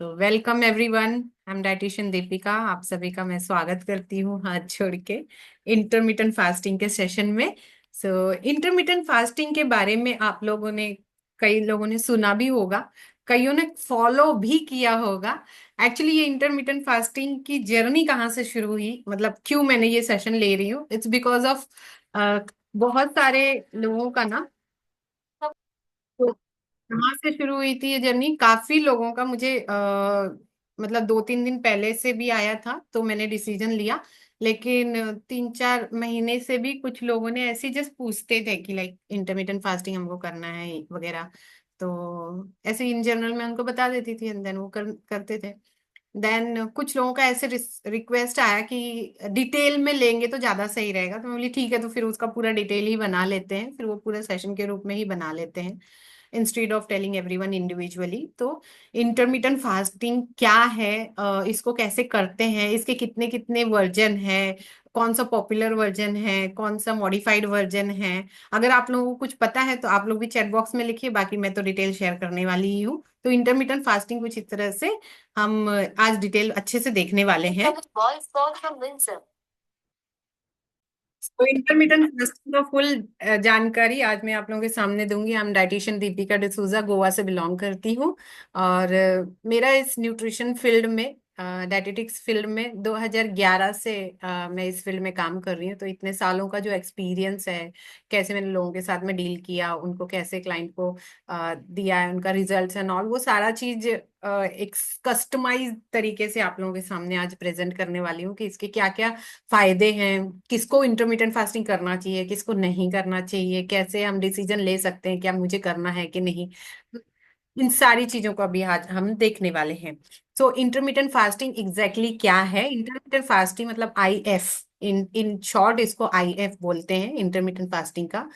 So welcome everyone. I am dietitian Deepika. आप सभी का मैं स्वागत करती हूँ हाथ जोड़ के इंटरमिटेंट फास्टिंग के सेशन में। इंटरमिटेंट फास्टिंग के बारे में आप लोगों ने कई लोगों ने सुना भी होगा, कईयों ने फॉलो भी किया होगा। एक्चुअली ये इंटरमिटेंट फास्टिंग की जर्नी कहाँ से शुरू हुई, मतलब क्यों मैंने ये सेशन ले रही हूँ, इट्स बिकॉज ऑफ बहुत सारे लोगों का ना। तो कहाँ से शुरू हुई थी ये जर्नी, काफी लोगों का मुझे मतलब 2-3 दिन पहले से भी आया था तो मैंने डिसीजन लिया। लेकिन 3-4 महीने से भी कुछ लोगों ने ऐसे जस्ट पूछते थे कि लाइक इंटरमीडिएंट फास्टिंग हमको करना है वगैरह। तो ऐसे इन जनरल मैं उनको बता देती थी एंड देन वो करते थे। देन कुछ लोगों का ऐसे रिक्वेस्ट आया कि डिटेल में लेंगे तो ज्यादा सही रहेगा, तो मैं बोली ठीक है, तो फिर उसका पूरा डिटेल ही बना लेते हैं, फिर वो पूरे सेशन के रूप में ही बना लेते हैं instead of telling everyone individually. तो इंटरमीडिएंट फास्टिंग क्या है, इसको कैसे करते हैं, इसके कितने कितने वर्जन है, कौन सा पॉपुलर वर्जन है, कौन सा मॉडिफाइड वर्जन है। अगर आप लोगों को कुछ पता है तो आप लोग भी चैट बॉक्स में लिखिए, बाकी मैं तो डिटेल शेयर करने वाली ही हूँ। तो इंटरमीडिएंट फास्टिंग कुछ इस तरह से हम आज डिटेल अच्छे से देखने वाले हैं। तो इंटरमीडिएंट फास्टिंग का फुल जानकारी आज मैं आप लोगों के सामने दूंगी। हम डाइटिशियन दीपिका डिसूजा, गोवा से बिलोंग करती हूँ। और मेरा इस न्यूट्रिशन फील्ड में, डाइटेटिक्स फील्ड में 2011 से मैं इस फील्ड में काम कर रही हूँ। तो इतने सालों का जो एक्सपीरियंस है, कैसे मैंने लोगों के साथ में डील किया, उनको कैसे क्लाइंट को दिया है, उनका रिजल्ट्स एंड ऑल, वो सारा चीज एक कस्टमाइज तरीके से आप लोगों के सामने आज प्रेजेंट करने वाली हूँ कि इसके क्या क्या फायदे हैं, किसको इंटरमीडिएंट फास्टिंग करना चाहिए, किसको नहीं करना चाहिए, कैसे हम डिसीजन ले सकते हैं क्या मुझे करना है कि नहीं। इन सारी चीजों को अभी आज हम देखने वाले हैं। सो इंटरमीडिएंट फास्टिंग एग्जैक्टली क्या है? इंटरमीडिएंट फास्टिंग मतलब IF, इन इन शॉर्ट इसको IF बोलते हैं इंटरमीडिएंट फास्टिंग का।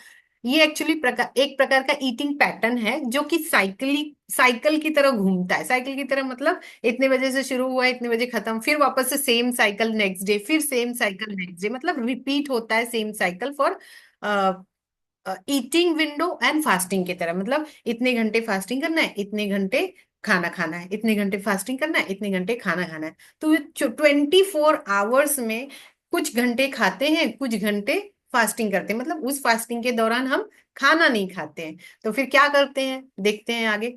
ये एक्चुअली एक प्रकार का ईटिंग पैटर्न है जो कि साइकिल की तरह घूमता है। साइकिल की तरह मतलब इतने बजे से शुरू हुआ, इतने बजे खत्म, फिर वापस से सेम साइकिल नेक्स्ट डे, फिर सेम साइकिल नेक्स्ट डे, मतलब रिपीट होता है same cycle for eating window and fasting की तरह। मतलब इतने घंटे फास्टिंग करना है, इतने घंटे खाना खाना है, इतने घंटे फास्टिंग करना है, इतने घंटे खाना खाना है। तो 24 आवर्स में कुछ घंटे खाते हैं, कुछ घंटे फास्टिंग करते हैं। मतलब उस फास्टिंग के दौरान हम खाना नहीं खाते हैं। तो फिर क्या करते हैं, देखते हैं आगे।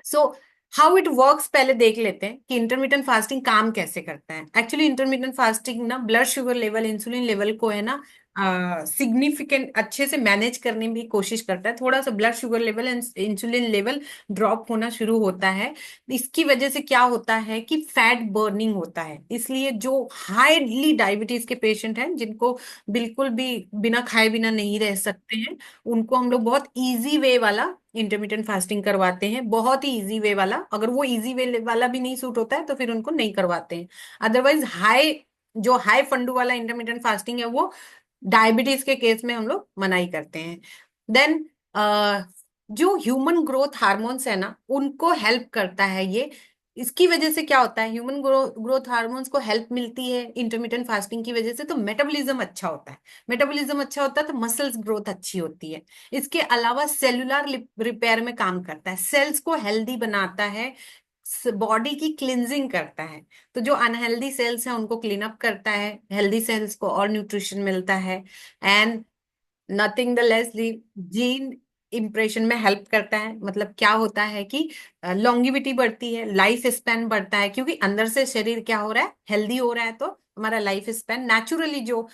सो हाउ इट वर्क्स पहले देख लेते हैं कि इंटरमीडिएंट फास्टिंग काम कैसे करता है। एक्चुअली इंटरमीडिएंट फास्टिंग ना blood sugar level, insulin level को है ना सिग्निफिकेंट अच्छे से मैनेज करने की कोशिश करता है। थोड़ा सा blood sugar level and insulin level drop होना शुरू होता है। इसकी वजह से क्या होता है कि फैट बर्निंग होता है। इसलिए जो हाईली डायबिटीज के पेशेंट हैं, जिनको बिल्कुल भी बिना खाए बिना नहीं रह सकते हैं, उनको हम लोग बहुत इजी वे वाला इंटरमीडिएंट फास्टिंग करवाते हैं। बहुत ही इजी वे वाला, अगर वो इजी वे वाला भी नहीं सूट होता है तो फिर उनको नहीं करवाते हैं। अदरवाइज जो हाई फंडू वाला इंटरमीडिएंट फास्टिंग है वो डायबिटीज के केस में हम लोग मनाही करते हैं। देन जो ह्यूमन ग्रोथ हार्मोन्स है ना, उनको हेल्प करता है ये। इसकी वजह से क्या होता है, ह्यूमन ग्रोथ हार्मोन्स को हेल्प मिलती है इंटरमीडिएंट फास्टिंग की वजह से, तो मेटाबॉलिज्म अच्छा होता है। मेटाबॉलिज्म अच्छा होता है तो मसल्स ग्रोथ अच्छी होती है। इसके अलावा सेलुलर रिपेयर में काम करता है, सेल्स को हेल्दी बनाता है, बॉडी की क्लिनजिंग करता है। तो जो अनहेल्दी सेल्स हैं उनको क्लीन अप करता है, हेल्दी सेल्स को और न्यूट्रिशन मिलता है। And nothing the less gene impression में हेल्प करता है। मतलब क्या होता है कि लॉन्गिविटी बढ़ती है, लाइफ स्पैन बढ़ता है, क्योंकि अंदर से शरीर क्या हो रहा है, हेल्दी हो रहा है। तो हमारा लाइफ स्पैन नेचुरली जो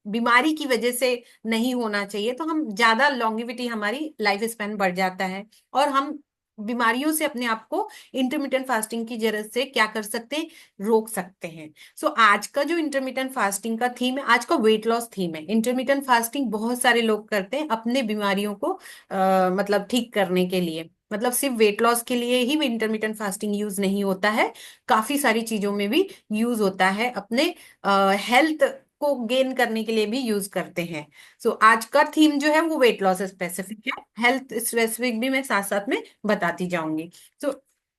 बीमारी की वजह से नहीं होना चाहिए, तो हम ज्यादा लॉन्गिविटी, हमारी लाइफ स्पैन बढ़ जाता है। और हम बीमारियों से अपने आप को इंटरमीडिएंट फास्टिंग की जरूरत से क्या कर सकते हैं, रोक सकते हैं। सो आज का जो इंटरमीडिएंट फास्टिंग का थीम है, आज का वेट लॉस थीम है। इंटरमीडिएंट फास्टिंग बहुत सारे लोग करते हैं अपने बीमारियों को मतलब ठीक करने के लिए। मतलब सिर्फ वेट लॉस के लिए ही इंटरमीडिएंट फास्टिंग यूज नहीं होता है, काफी सारी चीजों में भी यूज होता है। अपने हेल्थ को गेन करने के लिए भी यूज करते हैं। सो आज का थीम जो है वो वेट लॉस स्पेसिफिक है, हेल्थ स्पेसिफिक भी मैं साथ साथ में बताती जाऊंगी। सो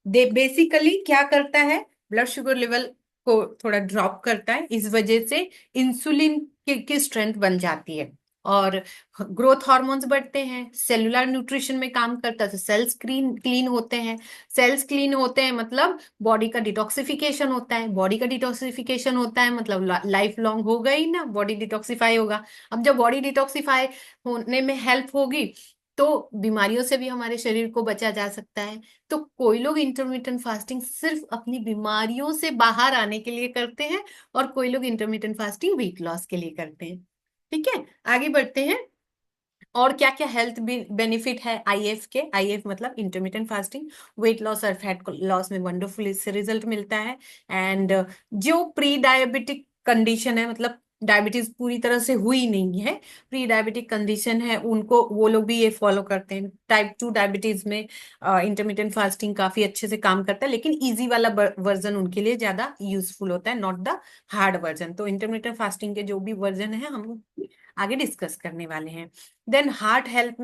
बेसिकली क्या करता है, ब्लड शुगर लेवल को थोड़ा ड्रॉप करता है, इस वजह से इंसुलिन की स्ट्रेंथ बन जाती है। और ग्रोथ हार्मोन्स बढ़ते हैं, सेलुलर न्यूट्रिशन में काम करता है, तो सेल्स क्लीन क्लीन होते हैं। सेल्स क्लीन होते हैं मतलब बॉडी का डिटॉक्सिफिकेशन होता है, बॉडी का डिटॉक्सिफिकेशन होता है मतलब लाइफ लॉन्ग होगा ही ना, बॉडी डिटॉक्सिफाई होगा। अब जब बॉडी डिटॉक्सिफाई होने में हेल्प होगी तो बीमारियों से भी हमारे शरीर को बचा जा सकता है। तो कोई लोग इंटरमीडिएंट फास्टिंग सिर्फ अपनी बीमारियों से बाहर आने के लिए करते हैं, और कोई लोग इंटरमीडिएंट फास्टिंग वेट लॉस के लिए करते हैं। ठीक है, आगे बढ़ते हैं। और क्या क्या हेल्थ बेनिफिट है आईएफ के? आईएफ मतलब इंटरमीडिएंट फास्टिंग, वेट लॉस और फैट लॉस में वंडरफुल इससे रिजल्ट मिलता है। एंड जो प्री डायबिटिक कंडीशन है, मतलब डायबिटीज पूरी तरह से हुई नहीं है, प्री डायबिटिक कंडीशन है, उनको वो लोग भी ये फॉलो करते हैं। टाइप 2 डायबिटीज में इंटरमीडिएंट फास्टिंग काफी अच्छे से काम करता है, लेकिन इजी वाला वर्जन उनके लिए ज्यादा यूजफुल होता है, नॉट द हार्ड वर्जन। तो इंटरमीडिएंट फास्टिंग के जो भी वर्जन है हम आगे डिस्कस करने वाले हैं। देन हार्ट हेल्थ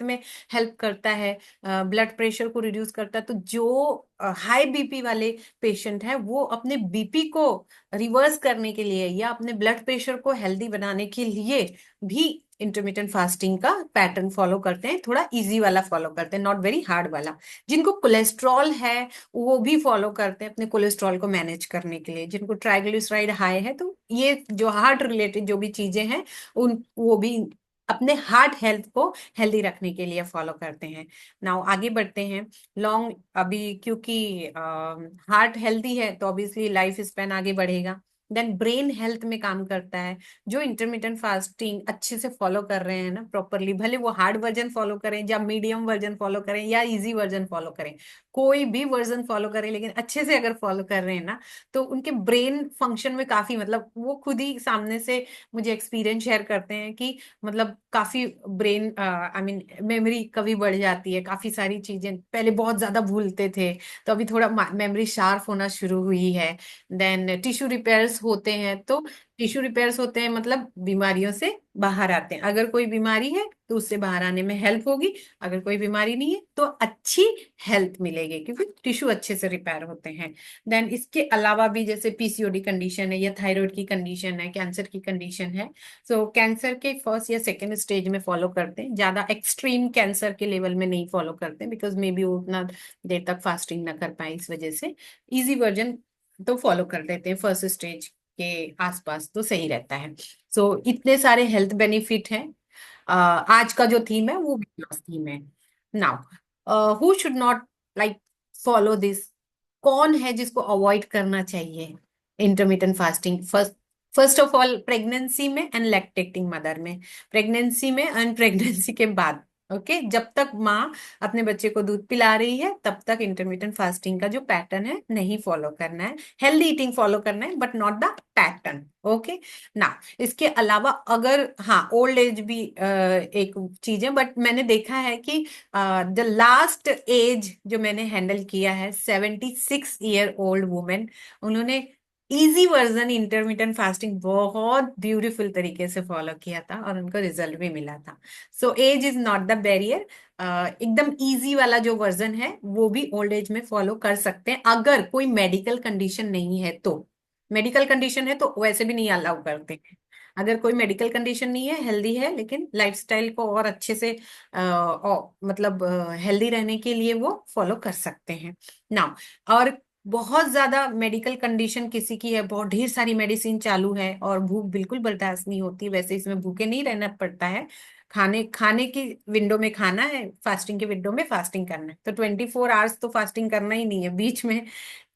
में हेल्प करता है, ब्लड प्रेशर को रिड्यूस करता है। तो जो हाई बीपी वाले पेशेंट है वो अपने बीपी को रिवर्स करने के लिए या अपने ब्लड प्रेशर को हेल्दी बनाने के लिए भी इंटरमीडिएंट फास्टिंग का पैटर्न फॉलो करते हैं, थोड़ा इजी वाला फॉलो करते हैं, नॉट वेरी हार्ड वाला। जिनको कोलेस्ट्रॉल है वो भी फॉलो करते हैं अपने कोलेस्ट्रॉल को मैनेज करने के लिए। जिनको ट्राइग्लिसराइड हाई है, तो ये जो हार्ट रिलेटेड जो भी चीजें हैं उन वो भी अपने हार्ट हेल्थ को हेल्दी रखने के लिए फॉलो करते हैं। नाउ आगे बढ़ते हैं। लॉन्ग अभी क्योंकि हार्ट हेल्दी है तो ऑब्वियसली लाइफ स्पैन आगे बढ़ेगा। देन ब्रेन हेल्थ में काम करता है। जो इंटरमीडिएंट फास्टिंग अच्छे से फॉलो कर रहे हैं ना प्रॉपरली, भले वो हार्ड वर्जन फॉलो करें या मीडियम वर्जन फॉलो करें या इजी वर्जन फॉलो करें, कोई भी वर्जन फॉलो करें, लेकिन अच्छे से अगर फॉलो कर रहे हैं ना, तो उनके ब्रेन फंक्शन में काफी, मतलब वो खुद ही सामने से मुझे एक्सपीरियंस शेयर करते हैं कि मतलब काफी ब्रेन आई मीन मेमोरी कभी बढ़ जाती है, काफी सारी चीजें पहले बहुत ज्यादा भूलते थे तो अभी थोड़ा मेमोरी शार्प होना शुरू हुई है। देन टिश्यू रिपेयर्स होते हैं, तो टिश्यू रिपेयर्स होते हैं मतलब बीमारियों से बाहर आते हैं। अगर कोई बीमारी है तो उससे बाहर आने में हेल्प होगी, अगर कोई बीमारी नहीं है तो अच्छी हेल्थ मिलेगी क्योंकि टिश्यू अच्छे से रिपेयर होते हैं। देन इसके अलावा भी जैसे पीसीओडी कंडीशन है या थायराइड की कंडीशन है, कैंसर की कंडीशन है, सो कैंसर के फर्स्ट या सेकेंड स्टेज में फॉलो करते हैं, ज्यादा एक्सट्रीम कैंसर के लेवल में नहीं फॉलो करते बिकॉज मे बी वो उतना देर तक फास्टिंग ना कर पाए, इस वजह से इजी वर्जन तो फॉलो कर लेते हैं फर्स्ट स्टेज के आसपास, तो सही रहता है। सो इतने सारे हेल्थ बेनिफिट हैं। आज का जो थीम है वो वेट लॉस थीम है। Now who should not like follow this? कौन है जिसको अवॉइड करना चाहिए intermediate fasting? First of all pregnancy में एंड लैक्टेटिंग मदर में, प्रेगनेंसी में एंड प्रेगनेंसी के बाद। ओके, जब तक माँ अपने बच्चे को दूध पिला रही है तब तक इंटरमीडिएंट फास्टिंग का जो पैटर्न है नहीं फॉलो करना है, हेल्दी ईटिंग फॉलो करना है but not the pattern. Okay ना, इसके अलावा अगर हाँ ओल्ड एज भी एक चीज है, बट मैंने देखा है कि द लास्ट एज जो मैंने हैंडल किया है 76 ईयर ओल्ड वुमेन, उन्होंने इजी वर्जन इंटरमीडिएंट फास्टिंग बहुत ब्यूटीफुल तरीके से फॉलो किया था और उनको रिजल्ट भी मिला था। So age is not the barrier, एकदम इजी वाला जो वर्जन है वो भी ओल्ड एज में फॉलो कर सकते हैं अगर कोई मेडिकल कंडीशन नहीं है तो। मेडिकल कंडीशन है तो वैसे भी नहीं अलाउ करते हैं। अगर कोई मेडिकल कंडीशन नहीं है, हेल्दी है, लेकिन लाइफस्टाइल को और अच्छे से मतलब हेल्दी रहने के लिए वो फॉलो कर सकते हैं ना। और बहुत ज्यादा मेडिकल कंडीशन किसी की है, बहुत ढेर सारी मेडिसिन चालू है और भूख बिल्कुल बर्दाश्त नहीं होती, वैसे इसमें भूखे नहीं रहना पड़ता है। खाने खाने की विंडो में खाना है, फास्टिंग की विंडो में फास्टिंग करना है, तो 24 आवर्स तो फास्टिंग करना ही नहीं है, बीच में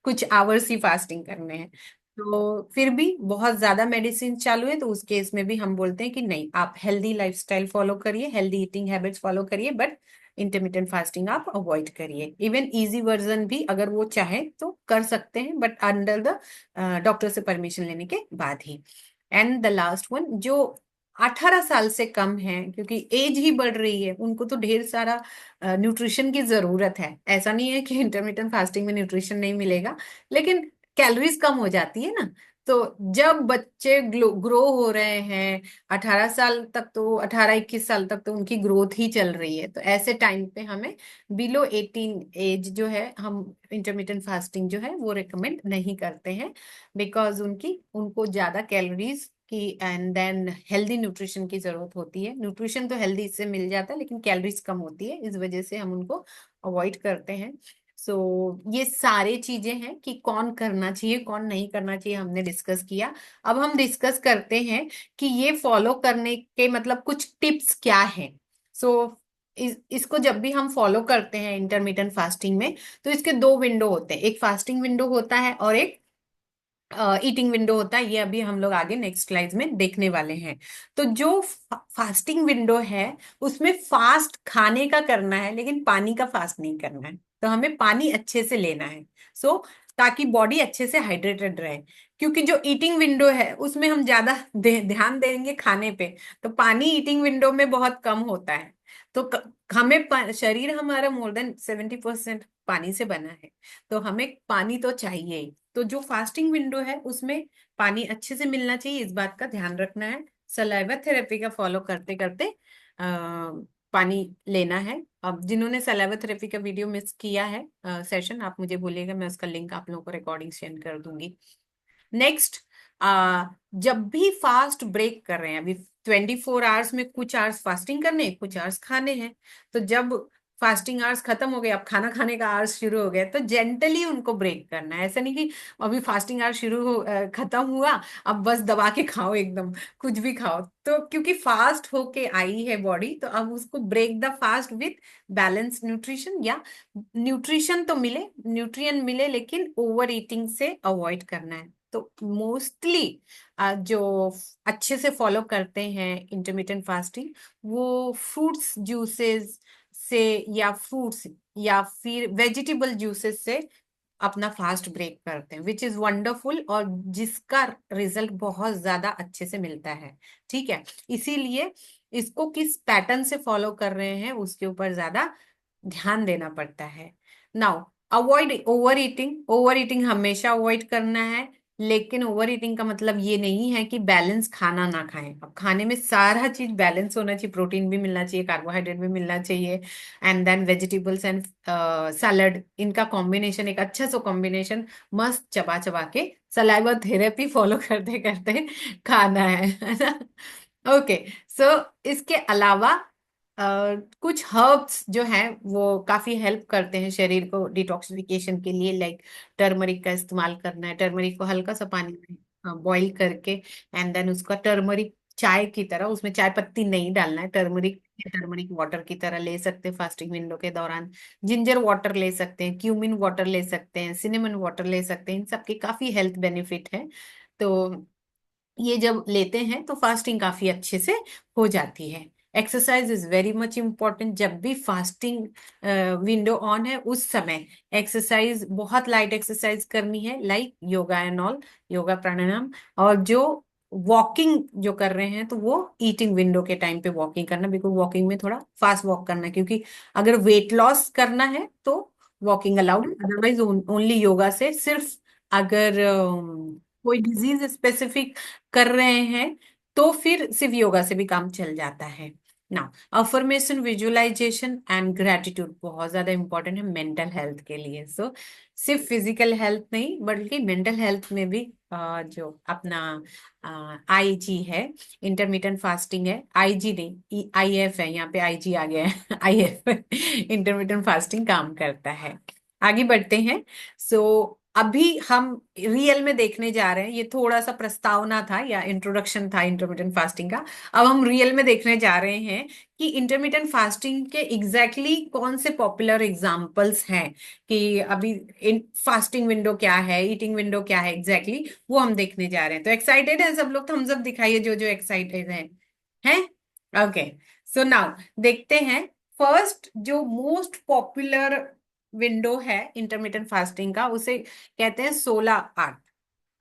कुछ आवर्स ही फास्टिंग करने हैं। तो फिर भी बहुत ज्यादा मेडिसिन चालू है तो उस केस में भी हम बोलते हैं कि नहीं, आप हेल्दी लाइफस्टाइल फॉलो करिए, हेल्दी ईटिंग हैबिट्स फॉलो करिए, बट इंटरमीडिएंट फास्टिंग आप अवॉइड करिए। इवन इजी वर्जन भी अगर वो चाहे तो कर सकते हैं, बट अंडर द डॉक्टर से परमिशन लेने के बाद ही। एंड द लास्ट वन, जो 18 साल से कम है, क्योंकि एज ही बढ़ रही है, उनको तो ढेर सारा न्यूट्रिशन की जरूरत है। ऐसा नहीं है कि इंटरमीडिएंट फास्टिंग में न्यूट्रिशन नहीं मिलेगा, लेकिन कैलोरीज कम हो जाती है ना। तो जब बच्चे ग्रो हो रहे हैं 18 साल तक, तो 18-21 साल तक तो उनकी ग्रोथ ही चल रही है, तो ऐसे टाइम पे हमें बिलो 18 एज जो है हम इंटरमीडिएंट फास्टिंग जो है वो रिकमेंड नहीं करते हैं, बिकॉज उनको ज्यादा कैलोरीज कि एंड देन हेल्दी न्यूट्रिशन की जरूरत होती है। न्यूट्रिशन तो हेल्दी से मिल जाता है, लेकिन कैलोरीज कम होती है, इस वजह से हम उनको अवॉइड करते हैं। सो ये सारे चीजें हैं कि कौन करना चाहिए कौन नहीं करना चाहिए, हमने डिस्कस किया। अब हम डिस्कस करते हैं कि ये फॉलो करने के मतलब कुछ टिप्स क्या हैं। सो इसको जब भी हम फॉलो करते हैं इंटरमीडिएट फास्टिंग में, तो इसके दो विंडो होते हैं, एक फास्टिंग विंडो होता है और एक ईटिंग विंडो होता है। ये अभी हम लोग आगे नेक्स्ट स्लाइड में देखने वाले हैं। तो जो फास्टिंग विंडो है, उसमें फास्ट खाने का करना है, लेकिन पानी का फास्ट नहीं करना है। तो हमें पानी अच्छे से लेना है, सो ताकि बॉडी अच्छे से हाइड्रेटेड रहे। क्योंकि जो ईटिंग विंडो है उसमें हम ज्यादा ध्यान देंगे खाने पे, तो पानी ईटिंग विंडो में बहुत कम होता है। तो शरीर हमारा मोर देन 70% पानी से बना है, तो हमें पानी तो चाहिए ही। तो जो फास्टिंग विंडो है उसमें पानी अच्छे से मिलना चाहिए, इस बात का ध्यान रखना है। सलाइवा थेरेपी का फॉलो करते करते पानी लेना है। अब जिन्होंने सलाइवा थेरेपी का वीडियो मिस किया है सेशन, आप मुझे बोलिएगा, मैं उसका लिंक आप लोगों को रिकॉर्डिंग सेंड कर दूंगी। नेक्स्ट, जब भी फास्ट ब्रेक कर रहे हैं, अभी 24 आवर्स में कुछ आवर्स फास्टिंग करने हैं, कुछ आवर्स खाने हैं। तो जब फास्टिंग आवर्स खत्म हो गए, अब खाना खाने का आवर्स शुरू हो गया, तो जेंटली उनको ब्रेक करना है। ऐसा नहीं कि अभी फास्टिंग आवर्स खत्म हुआ, अब बस दबा के खाओ, एकदम कुछ भी खाओ। तो क्योंकि फास्ट होके आई है बॉडी, तो अब उसको break the fast with balance nutrition, या न्यूट्रिशन तो मिले, न्यूट्रिएंट मिले, लेकिन ओवर ईटिंग से अवॉइड करना है। तो मोस्टली जो अच्छे से फॉलो करते हैं इंटरमीडिएट फास्टिंग, वो फ्रूट्स जूसेस से, या फ्रूट्स या फिर वेजिटेबल जूसेस से अपना फास्ट ब्रेक करते हैं, विच इज वंडरफुल, और जिसका रिजल्ट बहुत ज्यादा अच्छे से मिलता है। ठीक है, इसीलिए इसको किस पैटर्न से फॉलो कर रहे हैं उसके ऊपर ज्यादा ध्यान देना पड़ता है। Now, avoid over eating. Over eating हमेशा अवॉइड करना है, लेकिन ओवर ईटिंग का मतलब ये नहीं है कि बैलेंस खाना ना खाएं। अब खाने में सारा चीज बैलेंस होना चाहिए, प्रोटीन भी मिलना चाहिए, कार्बोहाइड्रेट भी मिलना चाहिए, and then vegetables and salad, इनका कॉम्बिनेशन, एक अच्छा सा कॉम्बिनेशन मस्त चबा चबा के सलाइवा थेरेपी फॉलो करते करते खाना है ना। ओके, सो इसके अलावा कुछ हर्ब्स जो हैं वो काफी हेल्प करते हैं शरीर को डिटॉक्सिफिकेशन के लिए। लाइक टर्मरिक का इस्तेमाल करना है, टर्मरिक को हल्का सा पानी में बॉईल करके, एंड देन उसका टर्मरिक चाय की तरह, उसमें चाय पत्ती नहीं डालना है, टर्मरिक टर्मरिक वाटर की तरह ले सकते हैं फास्टिंग विंडो के दौरान। जिंजर वाटर ले सकते हैं, क्यूमिन वाटर ले सकते हैं, सिनेमन वाटर ले सकते हैं, इन सबके काफी हेल्थ बेनिफिट है। तो ये जब लेते हैं तो फास्टिंग काफी अच्छे से हो जाती है। Exercise is very much important. जब भी फास्टिंग विंडो ऑन है उस समय एक्सरसाइज, बहुत लाइट एक्सरसाइज करनी है, like yoga and all, yoga pranayama. और जो वॉकिंग जो कर रहे हैं, तो वो ईटिंग विंडो के टाइम पे वॉकिंग करना, बिकॉज वॉकिंग में थोड़ा फास्ट वॉक करना है, क्योंकि अगर वेट लॉस करना है तो walking allowed, otherwise only yoga से। सिर्फ अगर कोई डिजीज स्पेसिफिक कर रहे हैं, तो फिर सिर्फ योगा से भी काम चल जाता है ना। अफर्मेशन, विजुअलाइजेशन एंड ग्रेटिट्यूड बहुत ज्यादा इंपॉर्टेंट है मेंटल हेल्थ के लिए। सो सिर्फ फिजिकल हेल्थ नहीं, बल्कि मेंटल हेल्थ में भी जो अपना आईजी है, इंटरमीडिएट फास्टिंग है, आईजी नहीं, आईएफ है, यहाँ पे आईजी आ गया है आईएफ इंटरमीडिएट फास्टिंग काम करता है। आगे बढ़ते हैं। सो अभी हम रियल में देखने जा रहे हैं, ये थोड़ा सा प्रस्तावना था या इंट्रोडक्शन था इंटरमीडिएट फास्टिंग का। अब हम रियल में देखने जा रहे हैं कि इंटरमीडिएट फास्टिंग के एग्जैक्टली exactly कौन से पॉपुलर एग्जांपल्स हैं, कि अभी फास्टिंग विंडो क्या है, ईटिंग विंडो क्या है एग्जैक्टली exactly, वो हम देखने जा रहे हैं। तो एक्साइटेड है सब लोग? थम्स अप दिखाइए जो जो एक्साइटेड हैं। ओके, सो नाउ देखते हैं। फर्स्ट, जो मोस्ट पॉपुलर विंडो है इंटरमीडिएट फास्टिंग का, उसे कहते हैं 16 आवर्स।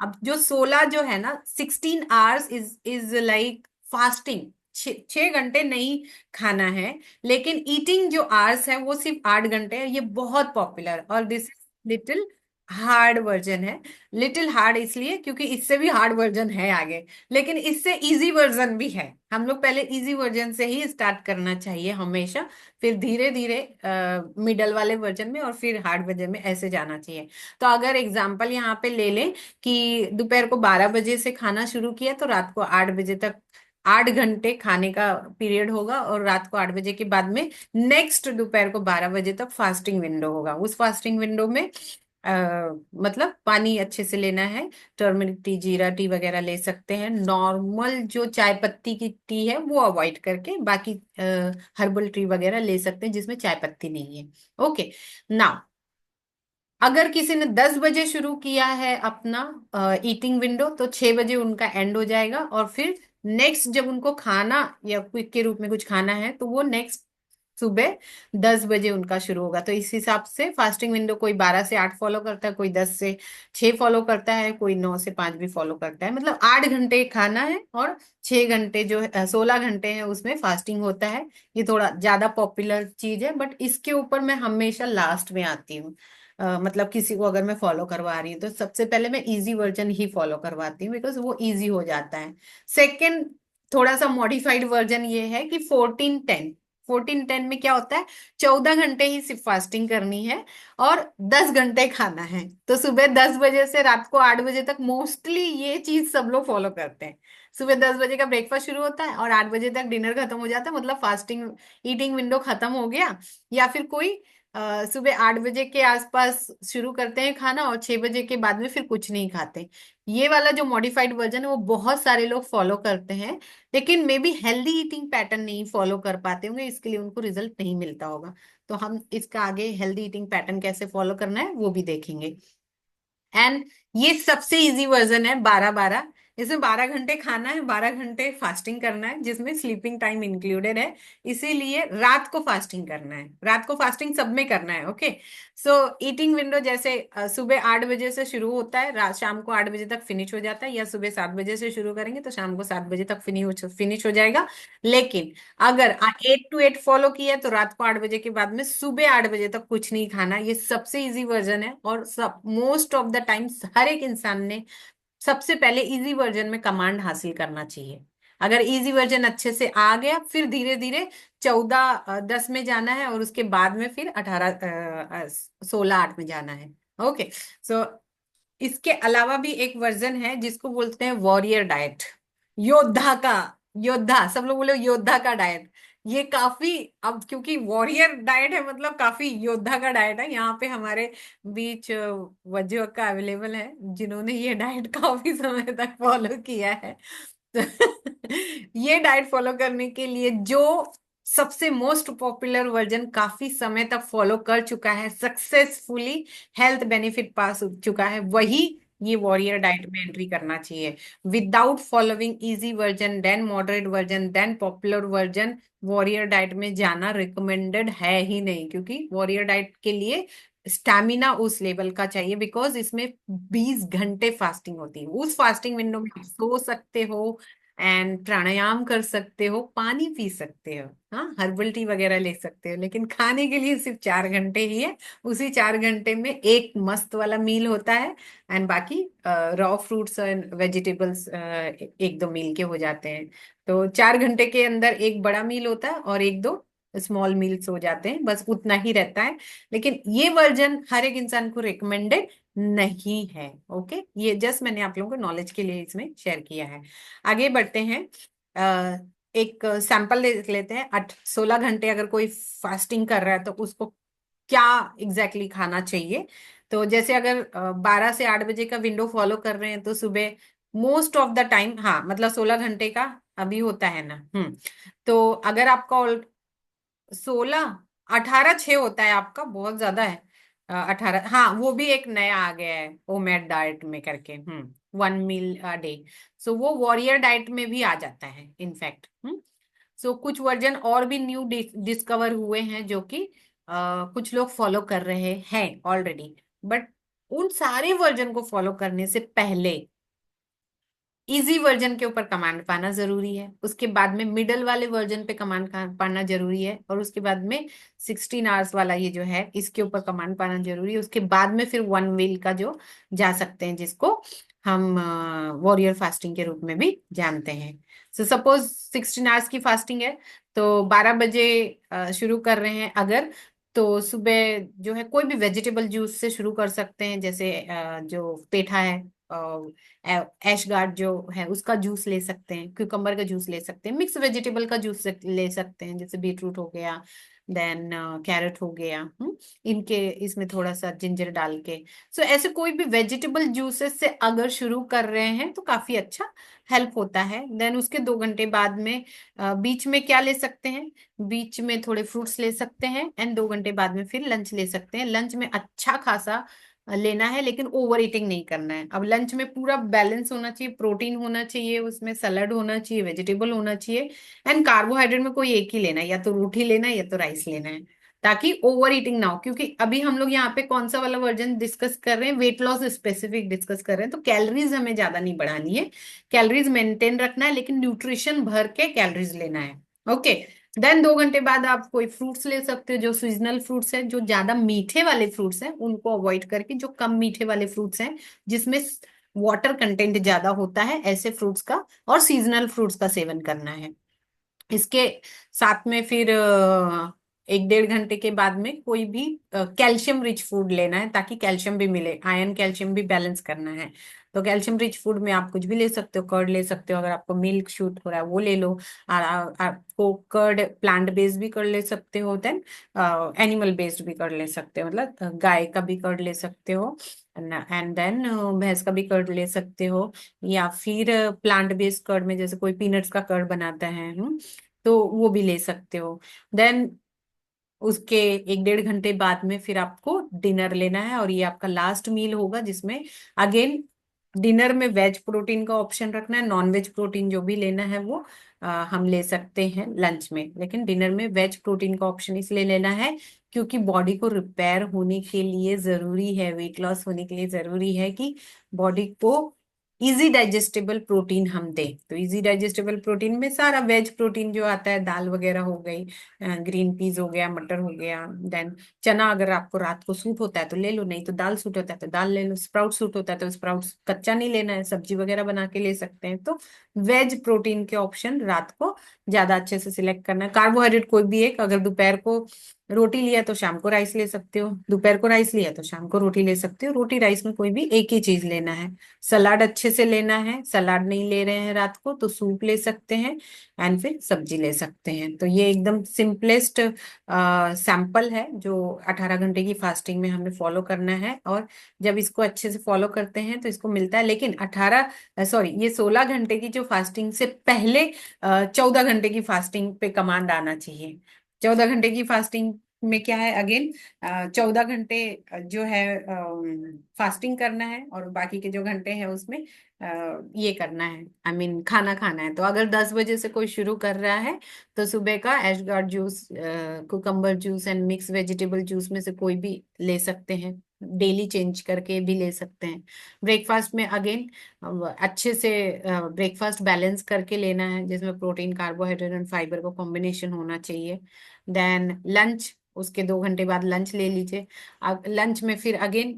अब जो 16 जो है ना, 16 आवर्स इज लाइक फास्टिंग, 6 घंटे नहीं खाना है। लेकिन ईटिंग जो आवर्स है वो सिर्फ 8 घंटे है। ये बहुत पॉपुलर, और this is little hard version है। लिटिल हार्ड इसलिए क्योंकि इससे भी हार्ड वर्जन है आगे, लेकिन इससे इजी वर्जन भी है। हम लोग पहले इजी वर्जन से ही स्टार्ट करना चाहिए हमेशा, फिर धीरे धीरे मिडल वाले वर्जन में और फिर हार्ड वर्जन में ऐसे जाना चाहिए। तो अगर एग्जांपल यहाँ पे ले लें कि दोपहर को 12 बजे से खाना शुरू किया तो रात को 8 बजे तक 8 घंटे खाने का पीरियड होगा, और रात को 8 बजे के बाद में नेक्स्ट दोपहर को 12 बजे तक फास्टिंग विंडो होगा। उस फास्टिंग विंडो में मतलब पानी अच्छे से लेना है, टर्मरिक टी, जीरा टी वगैरह ले सकते हैं, नॉर्मल जो चाय पत्ती की टी है वो अवॉइड करके बाकी हर्बल टी वगैरह ले सकते हैं जिसमें चाय पत्ती नहीं है। ओके। नाउ अगर किसी ने 10 बजे शुरू किया है अपना ईटिंग विंडो, तो 6 बजे उनका एंड हो जाएगा, और फिर नेक्स्ट जब उनको खाना या क्विक के रूप में कुछ खाना है तो वो नेक्स्ट सुबह 10 बजे उनका शुरू होगा। तो इस हिसाब से फास्टिंग विंडो कोई 12 से 8 फॉलो करता है, कोई 10 से 6 फॉलो करता है, कोई 9 से 5 भी फॉलो करता है। मतलब 8 घंटे खाना है और 6 घंटे जो 16 घंटे हैं उसमें फास्टिंग होता है। ये थोड़ा ज्यादा पॉपुलर चीज है, बट इसके ऊपर मैं हमेशा लास्ट में आती हूँ। मतलब किसी को अगर मैं फॉलो करवा रही हूँ तो सबसे पहले मैं इजी वर्जन ही फॉलो करवाती हूँ, बिकॉज वो इजी हो जाता है। सेकंड, थोड़ा सा मॉडिफाइड वर्जन ये है कि 14-10 में क्या होता है, 14 घंटे ही सिर्फ फास्टिंग करनी है और 10 घंटे खाना है। तो सुबह 10 बजे से रात को 8 बजे तक मोस्टली ये चीज सब लोग फॉलो करते हैं। सुबह 10 बजे का ब्रेकफास्ट शुरू होता है और 8 बजे तक डिनर खत्म हो जाता है, मतलब फास्टिंग ईटिंग विंडो खत्म हो गया। या फिर कोई सुबह 8 बजे के आसपास शुरू करते हैं खाना और 6 बजे के बाद में फिर कुछ नहीं खाते। ये वाला जो मॉडिफाइड वर्जन है वो बहुत सारे लोग फॉलो करते हैं, लेकिन may be healthy eating pattern नहीं फॉलो कर पाते होंगे, इसके लिए उनको रिजल्ट नहीं मिलता होगा। तो हम इसका आगे हेल्दी ईटिंग पैटर्न कैसे फॉलो करना है वो भी देखेंगे। एंड ये सबसे इजी वर्जन है 12-12। इसमें 12 घंटे खाना है, 12 घंटे फास्टिंग करना है, जिसमें स्लीपिंग टाइम इंक्लूडेड है। इसीलिए रात को फास्टिंग करना है, रात को फास्टिंग सब में करना है। ओके। सो ईटिंग विंडो जैसे सुबह 8 बजे से शुरू होता है, रात शाम को 8 बजे तक फिनिश हो जाता है, या सुबह 7 बजे से शुरू करेंगे तो शाम को 7 बजे तक फिनिश हो जाएगा। लेकिन अगर 8 to 8 फॉलो किया है तो रात को 8 बजे के बाद में सुबह 8 बजे तक कुछ नहीं खाना। ये सबसे इजी वर्जन है, और सब मोस्ट ऑफ द टाइम्स हर एक इंसान ने सबसे पहले इजी वर्जन में कमांड हासिल करना चाहिए। अगर इजी वर्जन अच्छे से आ गया फिर धीरे धीरे 14-10 में जाना है, और उसके बाद में फिर 16-8 में जाना है। ओके। सो इसके अलावा भी एक वर्जन है जिसको बोलते हैं वॉरियर डाइट, योद्धा का। योद्धा, सब लोग बोले योद्धा का डाइट। ये काफी, अब क्योंकि वॉरियर डाइट है मतलब काफी योद्धा का डाइट है। यहाँ पे हमारे बीच वज्र का अवेलेबल है जिन्होंने ये डाइट काफी समय तक फॉलो किया है। ये डाइट फॉलो करने के लिए जो सबसे मोस्ट पॉपुलर वर्जन काफी समय तक फॉलो कर चुका है सक्सेसफुली, हेल्थ बेनिफिट पास हो चुका है, वही ये वॉरियर डाइट में एंट्री करना चाहिए। Without following easy version, then moderate version, then popular version, warrior diet में जाना रिकमेंडेड है ही नहीं, क्योंकि वॉरियर डाइट के लिए स्टैमिना उस लेवल का चाहिए, बिकॉज इसमें 20 घंटे फास्टिंग होती है। उस फास्टिंग विंडो में आप सो सकते हो एंड प्राणायाम कर सकते हो, पानी पी सकते हो, हाँ हर्बल टी वगैरह ले सकते हो, लेकिन खाने के लिए सिर्फ 4 घंटे ही है। उसी 4 घंटे में एक मस्त वाला मील होता है, एंड बाकी रॉ फ्रूट्स एंड वेजिटेबल्स 1-2 मील के हो जाते हैं। तो 4 घंटे के अंदर एक बड़ा मील होता है और 1-2 स्मॉल मील्स हो जाते हैं, बस उतना ही रहता है। लेकिन ये वर्जन हर एक इंसान को रिकमेंडेड नहीं है। ओके, ये जस्ट मैंने आप लोगों को नॉलेज के लिए इसमें शेयर किया है। आगे बढ़ते हैं। एक सैंपल देख लेते हैं। 16 घंटे अगर कोई फास्टिंग कर रहा है तो उसको क्या एग्जैक्टली खाना चाहिए। तो जैसे अगर 12 से 8 बजे का विंडो फॉलो कर रहे हैं तो सुबह मोस्ट ऑफ द टाइम, हाँ मतलब 16 घंटे का अभी होता है ना। तो अगर आपका 16, 18, 6 होता है आपका, बहुत ज्यादा है। 18, हाँ वो भी एक नया आ गया है ओमेड डाइट में करके, 1 मील अ डे। सो वो वॉरियर डाइट में भी आ जाता है इनफैक्ट। सो कुछ वर्जन और भी न्यू डिस्कवर हुए हैं जो कि कुछ लोग फॉलो कर रहे हैं ऑलरेडी। बट उन सारे वर्जन को फॉलो करने से पहले इजी वर्जन के ऊपर कमांड पाना जरूरी है, उसके बाद में मिडल वाले वर्जन पे कमांड पाना जरूरी है, और उसके बाद में 16 आवर्स वाला ये जो है इसके ऊपर कमांड पाना जरूरी है। उसके बाद में फिर वन मील का जो जा सकते हैं, जिसको हम वॉरियर फास्टिंग के रूप में भी जानते हैं। सो सपोज 16 आवर्स की फास्टिंग है, तो 12 बजे शुरू कर रहे हैं अगर, तो सुबह जो है कोई भी वेजिटेबल जूस से शुरू कर सकते हैं, जैसे जो पेठा है, ऐश गार्ड जो है उसका जूस ले सकते हैं, क्यूकम्बर का जूस ले सकते हैं, मिक्स वेजिटेबल का जूस ले सकते हैं, जैसे बीटरूट हो गया, देन कैरेट हो गया, इनके इसमें थोड़ा सा जिंजर डाल के। सो ऐसे कोई भी वेजिटेबल जूसेस से अगर शुरू कर रहे हैं तो काफी अच्छा हेल्प होता है। देन उसके 2 घंटे बाद में बीच में क्या ले सकते हैं, बीच में थोड़े फ्रूट्स ले सकते हैं, एंड 2 घंटे बाद में फिर लंच ले सकते हैं। लंच में अच्छा खासा लेना है, लेकिन ओवर ईटिंग नहीं करना है। अब लंच में पूरा बैलेंस होना चाहिए, प्रोटीन होना चाहिए, उसमें सलाद होना चाहिए, वेजिटेबल होना चाहिए, एंड कार्बोहाइड्रेट में कोई एक ही लेना है, या तो रोटी लेना है या तो राइस लेना है, ताकि ओवर ईटिंग ना हो। क्योंकि अभी हम लोग यहाँ पे कौन सा वाला वर्जन डिस्कस कर रहे हैं, वेट लॉस स्पेसिफिक डिस्कस कर रहे हैं, तो कैलोरीज हमें ज्यादा नहीं बढ़ानी है, कैलोरीज मेंटेन रखना है, लेकिन न्यूट्रिशन भर के कैलोरीज लेना है। ओके। देन 2 घंटे बाद आप कोई फ्रूट्स ले सकते हो, जो सीजनल फ्रूट्स हैं, जो ज्यादा मीठे वाले फ्रूट्स हैं उनको अवॉइड करके जो कम मीठे वाले फ्रूट्स हैं, जिसमें वाटर कंटेंट ज्यादा होता है, ऐसे फ्रूट्स का और सीजनल फ्रूट्स का सेवन करना है। इसके साथ में फिर 1 डेढ़ घंटे के बाद में कोई भी कैल्शियम रिच फूड लेना है, ताकि कैल्शियम भी मिले, आयरन कैल्शियम भी बैलेंस करना है। तो कैल्शियम रिच फूड में आप कुछ भी ले सकते हो, कर्ड ले सकते हो, अगर आपको मिल्क शूट हो रहा है वो ले लो। आपको कर्ड प्लांट बेस्ड भी कर ले सकते हो, देन एनिमल बेस्ड भी कर ले सकते हो, मतलब गाय का भी कर्ड ले सकते हो, एंड देन भैंस का भी कर्ड ले सकते हो, या फिर प्लांट बेस्ड कर्ड में जैसे कोई पीनट्स का कर्ड बनाता है, तो वो भी ले सकते हो। देन उसके 1 डेढ़ घंटे बाद में फिर आपको डिनर लेना है, और ये आपका लास्ट मील होगा, जिसमें अगेन डिनर में वेज प्रोटीन का ऑप्शन रखना है, नॉन वेज प्रोटीन जो भी लेना है वो हम ले सकते हैं लंच में, लेकिन डिनर में वेज प्रोटीन का ऑप्शन इसलिए लेना है क्योंकि बॉडी को रिपेयर होने के लिए जरूरी है, वेट लॉस होने के लिए जरूरी है कि बॉडी को इजी डाइजेस्टेबल प्रोटीन हम दें। तो इजी डाइजेस्टेबल प्रोटीन में सारा वेज प्रोटीन जो आता है, दाल वगैरह हो गई, ग्रीन पीस हो गया, मटर हो गया, देन चना अगर आपको रात को सूट होता है तो ले लो, नहीं तो दाल सूट होता है तो दाल ले लो, स्प्राउट सूट होता है तो स्प्राउट कच्चा नहीं लेना है, सब्जी वगैरह बना के ले सकते हैं। तो वेज प्रोटीन के ऑप्शन रात को ज्यादा अच्छे से सिलेक्ट करना है। कार्बोहाइड्रेट कोई भी एक, अगर दोपहर को रोटी लिया तो शाम को राइस ले सकते हो, दोपहर को राइस लिया तो शाम को रोटी ले सकते हो, रोटी राइस में कोई भी एक ही चीज लेना है। सलाद अच्छे से लेना है, सलाद नहीं ले रहे हैं रात को तो सूप ले सकते हैं, एंड फिर सब्जी ले सकते हैं। तो ये एकदम सिंपलेस्ट सैंपल है जो 18 घंटे की फास्टिंग में हमें फॉलो करना है, और जब इसको अच्छे से फॉलो करते हैं तो इसको मिलता है। लेकिन 16 घंटे की जो फास्टिंग से पहले 14 घंटे की फास्टिंग पे कमांड आना चाहिए। 14 घंटे की फास्टिंग में क्या है, अगेन 14 घंटे जो है फास्टिंग करना है, और बाकी के जो घंटे हैं उसमें ये करना है, आई मीन खाना खाना है। तो अगर 10 बजे से कोई शुरू कर रहा है तो सुबह का ash gourd juice, cucumber juice and mix vegetable juice में से कोई भी ले सकते हैं, डेली चेंज करके भी ले सकते हैं। ब्रेकफास्ट में अगेन अच्छे से ब्रेकफास्ट बैलेंस करके लेना है, जिसमें प्रोटीन, कार्बोहाइड्रेट एंड फाइबर का कॉम्बिनेशन होना चाहिए। देन लंच, उसके 2 घंटे बाद लंच ले लीजिए। अब लंच में फिर अगेन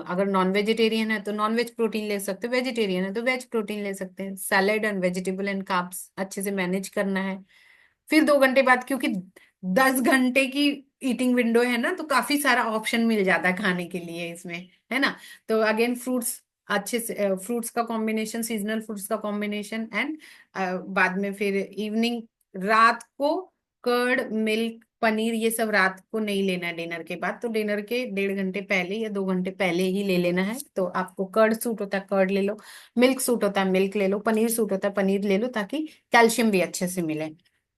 अगर नॉन वेजिटेरियन है तो नॉन वेज प्रोटीन ले सकते हो, वेजिटेरियन है तो वेज प्रोटीन ले सकते हैं। Salad and vegetable and carbs अच्छे से मैनेज करना है। फिर 2 घंटे बाद, क्योंकि 10 घंटे की ईटिंग विंडो है ना, तो काफी सारा ऑप्शन मिल जाता है खाने के लिए इसमें, है ना। तो अगेन फ्रूट्स, अच्छे से फ्रूट्स का कॉम्बिनेशन, सीजनल फ्रूट्स का कॉम्बिनेशन, एंड बाद में फिर इवनिंग, रात को कर्ड, मिल्क, पनीर, ये सब रात को नहीं लेना है डिनर के बाद। तो डिनर के 1.5 घंटे पहले या 2 घंटे पहले ही ले लेना है। तो आपको कर्ड सूट होता है कर्ड ले लो, मिल्क सूट होता है मिल्क ले लो, पनीर सूट होता है पनीर ले लो, ताकि कैल्शियम भी अच्छे से मिले।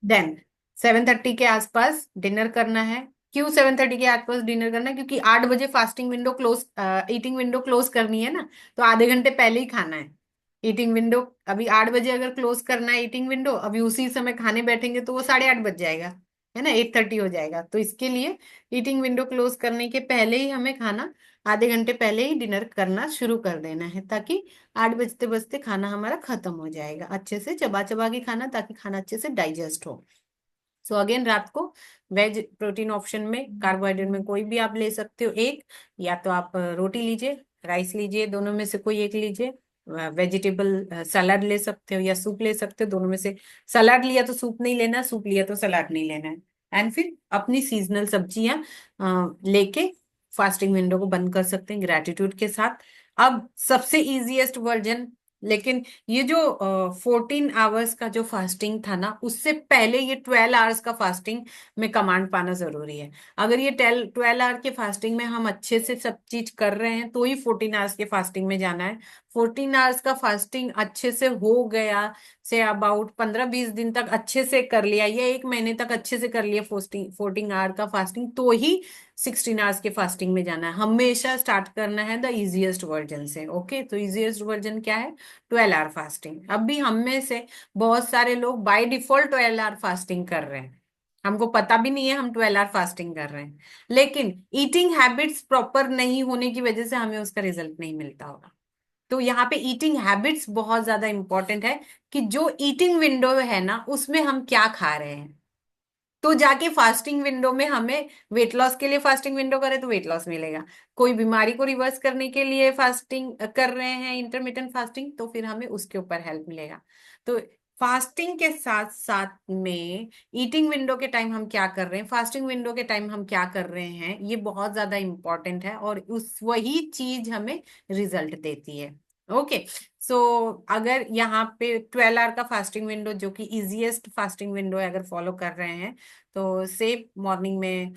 देन 7:30 के आसपास डिनर करना है। क्यों 7:30 के आसपास डिनर करना है? क्योंकि 8 बजे fasting window close, eating window close करनी है ना, तो आधे घंटे पहले ही खाना है। ईटिंग विंडो अभी 8 बजे अगर क्लोज करना है ईटिंग विंडो, अभी उसी समय खाने बैठेंगे तो वो 8:30 बज जाएगा। है ना, 8:30 हो जाएगा। तो इसके लिए ईटिंग विंडो क्लोज करने के पहले ही हमें खाना, आधे घंटे पहले ही डिनर करना शुरू कर देना है, ताकि 8 बजते बजते खाना हमारा खत्म हो जाएगा, अच्छे से चबा चबा के खाना, ताकि खाना अच्छे से डाइजेस्ट हो। सो अगेन रात को वेज प्रोटीन ऑप्शन में, कार्बोहाइड्रेट में कोई भी आप ले सकते हो एक, या तो आप रोटी लीजिए, राइस लीजिए, दोनों में से कोई एक लीजिए। वेजिटेबल सलाद ले सकते हो या सूप ले सकते हो, दोनों में से। सलाद लिया तो सूप नहीं लेना, सूप लिया तो सलाद नहीं लेना है। एंड फिर अपनी सीजनल सब्जियां लेके फास्टिंग विंडो को बंद कर सकते हैं ग्रेटिट्यूड के साथ। अब सबसे इजीएस्ट वर्जन, लेकिन ये जो 14 आवर्स का जो फास्टिंग था ना, उससे पहले ये 12 आवर्स का फास्टिंग में कमांड पाना जरूरी है। अगर ये 12 आवर के फास्टिंग में हम अच्छे से सब चीज कर रहे हैं, तो ही 14 आवर्स के फास्टिंग में जाना है। 14 आवर्स का फास्टिंग अच्छे से हो गया, से अबाउट 15-20 दिन तक अच्छे से कर लिया, या 1 महीने तक अच्छे से कर लिया 14 आवर का फास्टिंग, तो ही 16 आवर्स के फास्टिंग में जाना है। हमेशा स्टार्ट करना है द इजिएस्ट वर्जन से। ओके, तो इजिएस्ट वर्जन क्या है? 12 आवर फास्टिंग। अब भी हम में से बहुत सारे लोग बाय डिफॉल्ट 12 आवर फास्टिंग कर रहे हैं, हमको पता भी नहीं है हम 12 आवर फास्टिंग कर रहे हैं, लेकिन ईटिंग हैबिट्स प्रॉपर नहीं होने की वजह से हमें उसका रिजल्ट नहीं मिलता होगा। तो यहाँ पे ईटिंग हैबिट्स बहुत ज्यादा इंपॉर्टेंट है, कि जो ईटिंग विंडो है ना, उसमें हम क्या खा रहे हैं। तो जाके फास्टिंग विंडो में हमें, वेट लॉस के लिए फास्टिंग विंडो करे तो वेट लॉस मिलेगा, कोई बीमारी को रिवर्स करने के लिए फास्टिंग कर रहे हैं, इंटरमिटेंट फास्टिंग, तो फिर हमें उसके ऊपर हेल्प मिलेगा। तो फास्टिंग के साथ साथ में ईटिंग विंडो के टाइम हम क्या कर रहे हैं, फास्टिंग विंडो के टाइम हम क्या कर रहे हैं, ये बहुत ज्यादा इंपॉर्टेंट है, और उस वही चीज हमें रिजल्ट देती है। ओके, सो अगर यहाँ पे 12 आवर का फास्टिंग विंडो, जो कि इजीएस्ट फास्टिंग विंडो है, अगर फॉलो कर रहे हैं, तो से मॉर्निंग में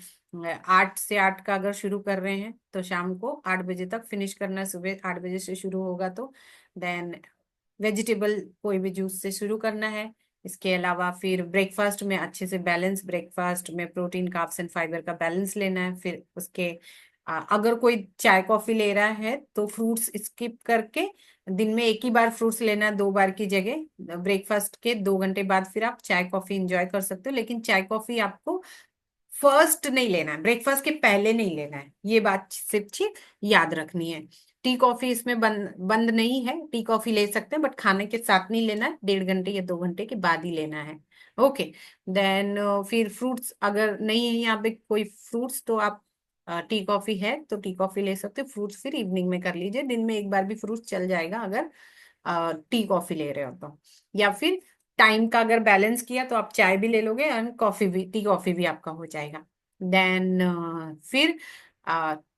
8 से 8 का अगर शुरू कर रहे हैं, तो शाम को 8 बजे तक फिनिश करना है। सुबह 8 बजे से शुरू होगा तो देन वेजिटेबल कोई भी जूस से शुरू करना है। इसके अलावा फिर ब्रेकफास्ट में अच्छे से बैलेंस, ब्रेकफास्ट में प्रोटीन, कार्ब्स एंड फाइबर का बैलेंस लेना है। फिर उसके अगर कोई चाय कॉफी ले रहा है तो फ्रूट्स स्किप करके दिन में एक ही बार फ्रूट्स लेना, 2 बार की जगह। ब्रेकफास्ट के 2 घंटे बाद फिर आप चाय कॉफी इंजॉय कर सकते हो, लेकिन चाय कॉफी आपको फर्स्ट नहीं लेना है, ब्रेकफास्ट के पहले नहीं लेना है, ये बात सिर्फ चीज याद रखनी है। टी कॉफी इसमें बंद नहीं है, टी कॉफी ले सकते हैं, बट खाने के साथ नहीं लेना है, 1.5 घंटे या 2 घंटे के बाद ही लेना है। ओके, देन फिर फ्रूट्स अगर नहीं है यहाँ पे कोई फ्रूट्स, तो आप टी कॉफी है तो टी कॉफी ले सकते हो। फ्रूट्स फिर इवनिंग में कर लीजिए, दिन में एक बार भी फ्रूट्स चल जाएगा अगर टी कॉफी ले रहे हो तो। या फिर टाइम का अगर बैलेंस किया तो आप चाय भी ले लोगे एंड कॉफी भी, टी कॉफी भी आपका हो जाएगा। देन फिर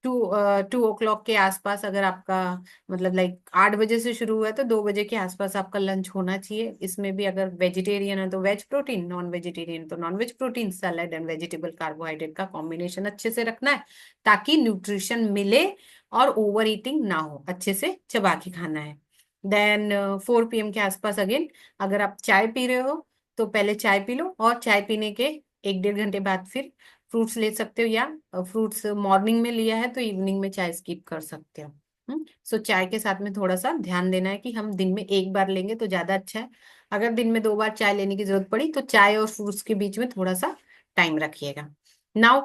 2 o'clock के आसपास अगर आपका, मतलब लाइक 8 बजे से शुरू हुआ है, तो 2 बजे के आसपास आपका लंच होना चाहिए। इसमें भी अगर वेजिटेरियन है तो वेज प्रोटीन, नॉन वेजिटेरियन तो non veg protein, salad and vegetable carbohydrate का कॉम्बिनेशन अच्छे से रखना है, ताकि न्यूट्रिशन मिले और ओवर ईटिंग ना हो, अच्छे से चबा के खाना है। देन 4 PM के आसपास अगेन, अगर आप चाय पी रहे हो तो पहले चाय पी लो, और चाय पीने के 1-1.5 घंटे बाद फिर फ्रूट्स ले सकते हो, या फ्रूट्स मॉर्निंग में लिया है तो इवनिंग में चाय स्किप कर सकते हो। सो चाय के साथ में थोड़ा सा ध्यान देना है कि हम दिन में एक बार लेंगे तो ज्यादा अच्छा है। अगर दिन में 2 बार चाय लेने की जरूरत पड़ी तो चाय और फ्रूट्स के बीच में थोड़ा सा टाइम रखिएगा। नाउ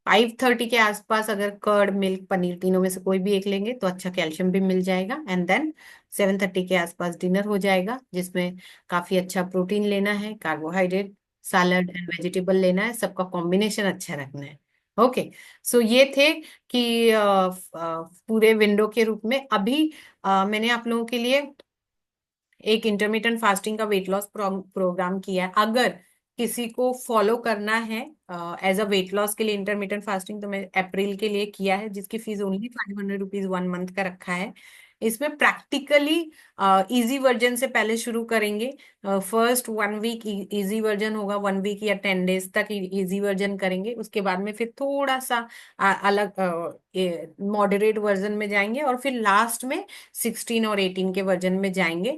5:30 के आसपास अगर कर्ड, मिल्क, पनीर, तीनों में से कोई भी एक लेंगे तो अच्छा कैल्शियम भी मिल जाएगा। एंड देन 7:30 के आसपास डिनर हो जाएगा, जिसमें काफी अच्छा प्रोटीन लेना है, कार्बोहाइड्रेट, सैलड एंड वेजिटेबल लेना है, सबका कॉम्बिनेशन अच्छा रखना है। ओके, सो ये थे कि पूरे विंडो के रूप में अभी मैंने आप लोगों के लिए एक इंटरमीडिएट फास्टिंग का वेट लॉस प्रोग्राम किया है। अगर किसी को फॉलो करना है एज अ वेट लॉस के लिए इंटरमीडिएट फास्टिंग, तो मैं अप्रैल के लिए किया है, जिसकी फीस ओनली 500 रुपीज 1 मंथ का रखा है। इसमें प्रैक्टिकली इजी वर्जन से पहले शुरू करेंगे। फर्स्ट 1 वीक इजी वर्जन होगा, 1 वीक या 10 डेज तक इजी वर्जन करेंगे, उसके बाद में फिर थोड़ा सा अलग मॉडरेट वर्जन में जाएंगे, और फिर लास्ट में 16 और 18 के वर्जन में जाएंगे।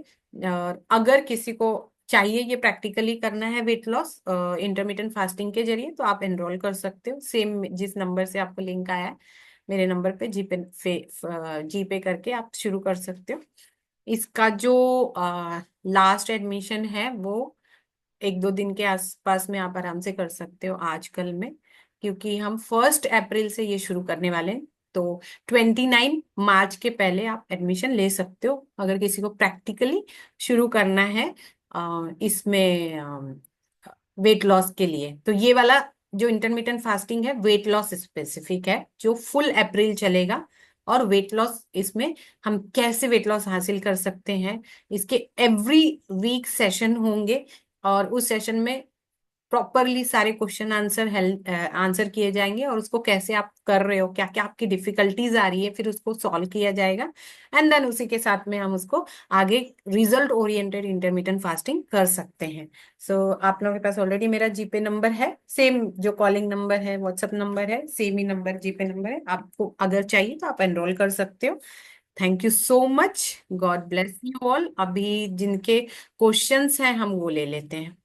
अगर किसी को चाहिए ये प्रैक्टिकली करना है वेट लॉस इंटरमीडिएट फास्टिंग के जरिए, तो आप एनरोल कर सकते हो, सेम जिस नंबर से आपको लिंक आया है मेरे नंबर पे जीपे करके आप शुरू कर सकते हो। इसका जो लास्ट एडमिशन है वो एक दो दिन के आसपास में आप आराम से कर सकते हो आजकल में, क्योंकि हम 1 अप्रैल से ये शुरू करने वाले हैं। तो 29 मार्च के पहले आप एडमिशन ले सकते हो अगर किसी को प्रैक्टिकली शुरू करना है इसमें वेट लॉस के लिए। तो ये वाला जो इंटरमीडिएंट फास्टिंग है वेट लॉस स्पेसिफिक है, जो फुल अप्रैल चलेगा। और वेट लॉस इसमें हम कैसे वेट लॉस हासिल कर सकते हैं, इसके एवरी वीक सेशन होंगे, और उस सेशन में प्रॉपरली सारे क्वेश्चन आंसर हेल्प आंसर किए जाएंगे, और उसको कैसे आप कर रहे हो, क्या क्या आपकी डिफिकल्टीज आ रही है, फिर उसको सॉल्व किया जाएगा। एंड देन उसी के साथ में हम उसको आगे रिजल्ट ओरिएंटेड इंटरमीडिएंट फास्टिंग कर सकते हैं। सो आप लोगों के पास ऑलरेडी मेरा जीपे नंबर है, सेम जो कॉलिंग नंबर है व्हाट्सएप नंबर है, सेम ही नंबर जीपे नंबर है। आपको अगर चाहिए तो आप एनरोल कर सकते हो। Thank you so much, God bless you all. अभी जिनके क्वेश्चंस हैं हम वो ले लेते हैं।